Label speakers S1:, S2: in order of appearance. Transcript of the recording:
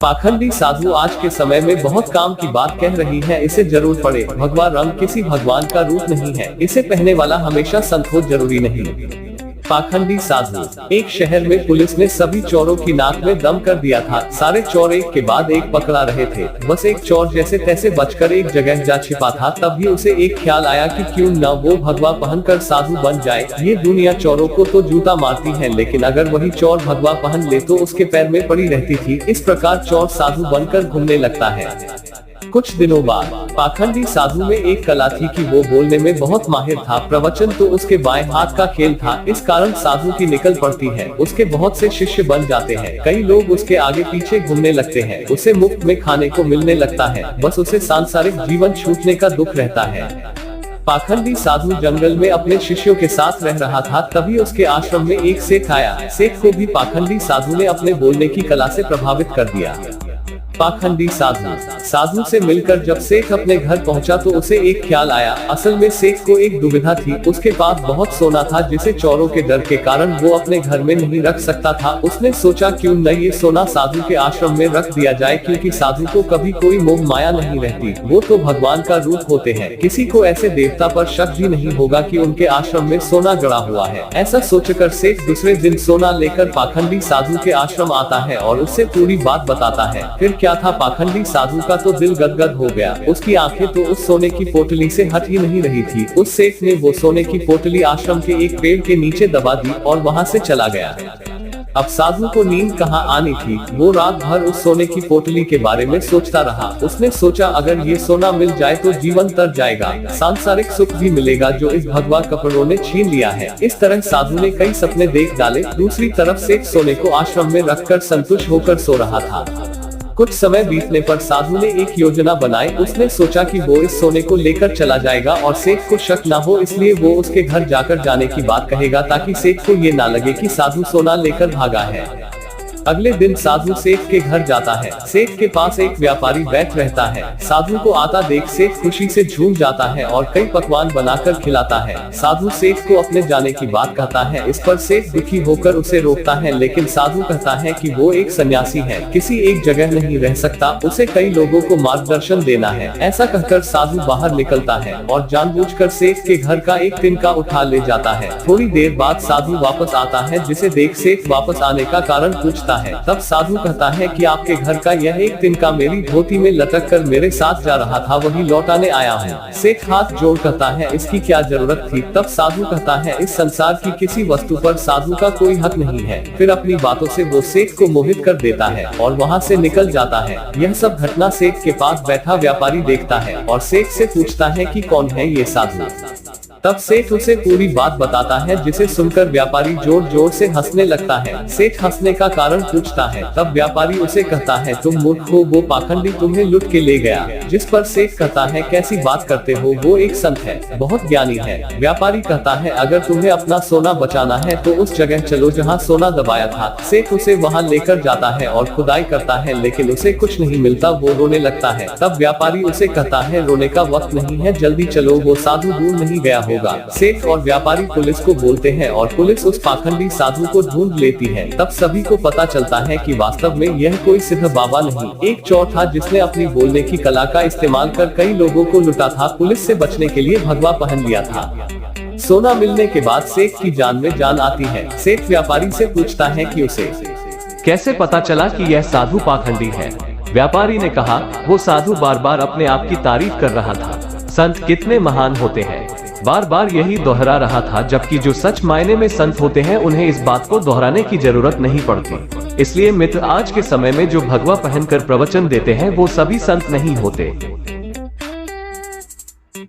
S1: पाखंडी साधु आज के समय में बहुत काम की बात कह रही है। इसे जरूर पढ़े। भगवा रंग किसी भगवान का रूप नहीं है। इसे पहनने वाला हमेशा संत हो जरूरी नहीं। पाखंडी साधु। एक शहर में पुलिस ने सभी चोरों की नाक में दम कर दिया था। सारे चोर एक के बाद एक पकड़ा रहे थे। बस एक चोर जैसे तैसे बचकर एक जगह जा छिपा था। तभी उसे एक ख्याल आया कि क्यों न वो भगवा पहनकर साधु बन जाए। ये दुनिया चोरों को तो जूता मारती है, लेकिन अगर वही चोर भगवा पहन ले तो उसके पैर में पड़ी रहती थी। इस प्रकार चोर साधु बनकर घूमने लगता है। कुछ दिनों बाद पाखंडी साधु में एक कला थी कि वो बोलने में बहुत माहिर था। प्रवचन तो उसके बाएं हाथ का खेल था। इस कारण साधु की निकल पड़ती है। उसके बहुत से शिष्य बन जाते हैं। कई लोग उसके आगे पीछे घूमने लगते हैं। उसे मुफ्त में खाने को मिलने लगता है। बस उसे सांसारिक जीवन छूटने का दुख रहता है। पाखंडी साधु जंगल में अपने शिष्यों के साथ रह रहा था। तभी उसके आश्रम में एक सेठ आया। सेठ को भी पाखंडी साधु ने अपने बोलने की कला से प्रभावित कर दिया। पाखंडी साधु से मिलकर जब सेठ अपने घर पहुंचा तो उसे एक ख्याल आया। असल में सेठ को एक दुविधा थी। उसके पास बहुत सोना था जिसे चोरों के डर के कारण वो अपने घर में नहीं रख सकता था। उसने सोचा क्यों न ये सोना साधु के आश्रम में रख दिया जाए, क्योंकि साधु को कभी कोई मोह माया नहीं रहती। वो तो भगवान का रूप होते हैं। किसी को ऐसे देवता पर शक भी नहीं होगा कि उनके आश्रम में सोना गड़ा हुआ है। ऐसा सोचकर सेठ दूसरे दिन सोना लेकर पाखंडी साधु के आश्रम आता है और उससे पूरी बात बताता है। फिर क्या था, पाखंडी साधु का तो दिल गदगद हो गया। उसकी आंखें तो उस सोने की पोटली से हट ही नहीं रही थी। उस सेठ ने वो सोने की पोटली आश्रम के एक पेड़ के नीचे दबा दी और वहां से चला गया। अब साधु को नींद कहाँ आनी थी। वो रात भर उस सोने की पोटली के बारे में सोचता रहा। उसने सोचा अगर ये सोना मिल जाए तो जीवन तर जाएगा, सांसारिक सुख भी मिलेगा जो इस भगवा कपड़ों ने छीन लिया है। इस तरह साधु ने कई सपने देख डाले। दूसरी तरफ सेठ सोने को आश्रम में रखकर संतुष्ट होकर सो रहा था। कुछ समय बीतने पर साधु ने एक योजना बनाई। उसने सोचा कि वो इस सोने को लेकर चला जाएगा और सेठ को शक न हो, इसलिए वो उसके घर जाकर जाने की बात कहेगा ताकि सेठ को ये ना लगे कि साधु सोना लेकर भागा है। अगले दिन साधु सेठ के घर जाता है। सेठ के पास एक व्यापारी बैठ रहता है। साधु को आता देख सेठ खुशी से झूम जाता है और कई पकवान बनाकर खिलाता है। साधु सेठ को अपने जाने की बात कहता है। इस पर सेठ दुखी होकर उसे रोकता है, लेकिन साधु कहता है कि वो एक सन्यासी है, किसी एक जगह नहीं रह सकता, उसे कई लोगों को मार्गदर्शन देना है। ऐसा कहकर साधु बाहर निकलता है और जानबूझकर सेठ के घर का एक तिनका उठा ले जाता है। थोड़ी देर बाद साधु वापस आता है, जिसे देख सेठ वापस आने का कारण पूछता है। तब साधु कहता है कि आपके घर का यह एक तिनका मेरी धोती में लटक कर मेरे साथ जा रहा था, वही लौटाने आया हूँ। सेठ हाथ जोड़ कहता है इसकी क्या जरूरत थी। तब साधु कहता है इस संसार की किसी वस्तु पर साधु का कोई हक नहीं है। फिर अपनी बातों से वो सेठ को मोहित कर देता है और वहाँ से निकल जाता है। यह सब घटना सेठ के पास बैठा व्यापारी देखता है और सेठ से पूछता है कि कौन है ये साधु। तब सेठ उसे पूरी बात बताता है, जिसे सुनकर व्यापारी जोर जोर से हंसने लगता है। सेठ हंसने का कारण पूछता है। तब व्यापारी उसे कहता है तुम मूर्ख हो, वो पाखंडी तुम्हें लुट के ले गया। जिस पर सेठ कहता है कैसी बात करते हो, वो एक संत है, बहुत ज्ञानी है। व्यापारी कहता है अगर तुम्हें अपना सोना बचाना है तो उस जगह चलो जहाँ सोना दबाया था। सेठ उसे वहाँ लेकर जाता है और खुदाई करता है, लेकिन उसे कुछ नहीं मिलता। वो रोने लगता है। तब व्यापारी उसे कहता है रोने का वक्त नहीं है, जल्दी चलो, वो साधु दूर नहीं गया होगा। सेठ और व्यापारी पुलिस को बोलते हैं और पुलिस उस पाखंडी साधु को ढूंढ लेती है। तब सभी को पता चलता है कि वास्तव में यह कोई सिद्ध बाबा नहीं, एक चोर था जिसने अपनी बोलने की कला का इस्तेमाल कर कई लोगों को लुटा था। पुलिस से बचने के लिए भगवा पहन लिया था। सोना मिलने के बाद सेठ की जान में जान आती है। सेठ व्यापारी से पूछता है कि उसे
S2: कैसे पता चला कि यह साधु पाखंडी है। व्यापारी ने कहा वो साधु बार बार अपने आप की तारीफ कर रहा था। संत कितने महान होते हैं, बार बार यही दोहरा रहा था, जबकि जो सच मायने में संत होते हैं उन्हें इस बात को दोहराने की जरूरत नहीं पड़ती। इसलिए मित्र, आज के समय में जो भगवा पहनकर प्रवचन देते हैं वो सभी संत नहीं होते।